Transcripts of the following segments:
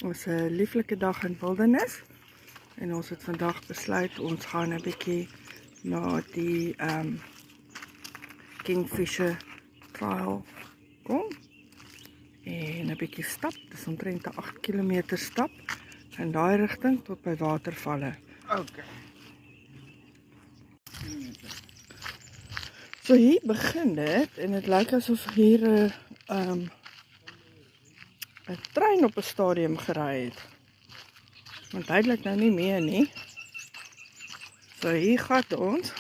Ons is 'n lieflike dag in Wildernis en ons het vandag besluit ons gaan 'n bietjie na die Kingfisher Trail kom en 'n bietjie stap. Dis omtrent 'n 8 km stap in daai rigting tot by watervalle. Okay. So hier begin dit en dit lyk asof hier 'n trein op 'n stadium gery het. Maar duidelik nou nie meer nie. So hier gaan ons.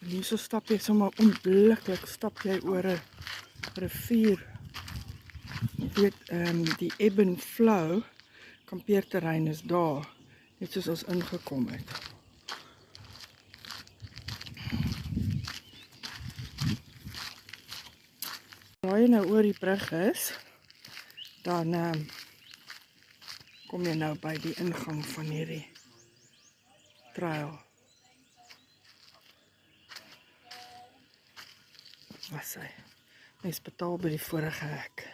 En hier so stap jy sommer onmiddellik stap jy oor 'n rivier. Jy weet, die ebb and flow kampeerterrein is daar, net soos ons ingekom het. As jy nou oor die brug is, dan kom jy nou by die ingang van hierdie trail. Wat sê? Mens betaal by die vorige hek.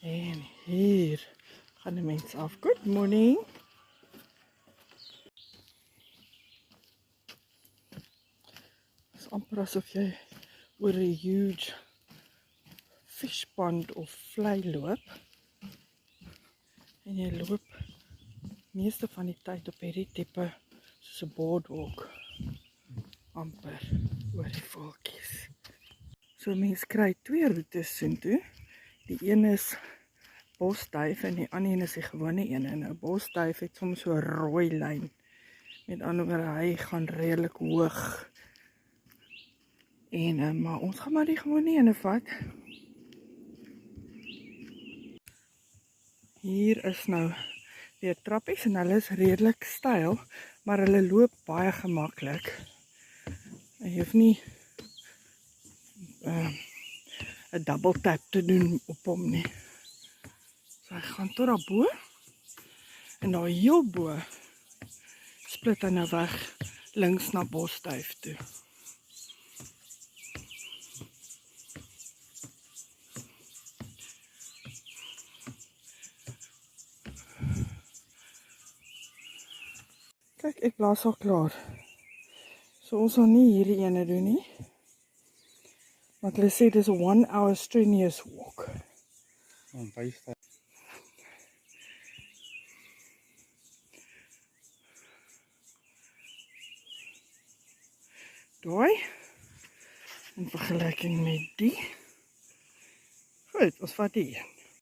En hier gaan die mens af. Good morning. Het is amper asof jy oor 'n huge fishpond of vlei loop. En jy loop meeste van die tyd op hierdie tipe soos 'n boardwalk. Amper oor die voeltjies. So mens kry twee roetes soontoe. Die een is bosduif en die ander een is die gewone een. En 'n bosduif het soms so 'n rooi lyn. Met ander woorde, hy gaan redelik hoog. En maar ons gaan maar die gewone een vat. Hier is nou weer trappies en hulle is redelik styl, maar hulle loop baie gemaklik. En jy hoef nie 'n double tap te doen op hom nie. So hy gaan tot daar bo en daar heel bo split hy nou weg links na bosduif toe. Kyk, ek blaas al klaar. So ons sal nie hierdie ene doen nie. Want hulle sê dis 'n 1 hour strenuous walk. Daai in vergelyking met die. Goed, ons vat die een.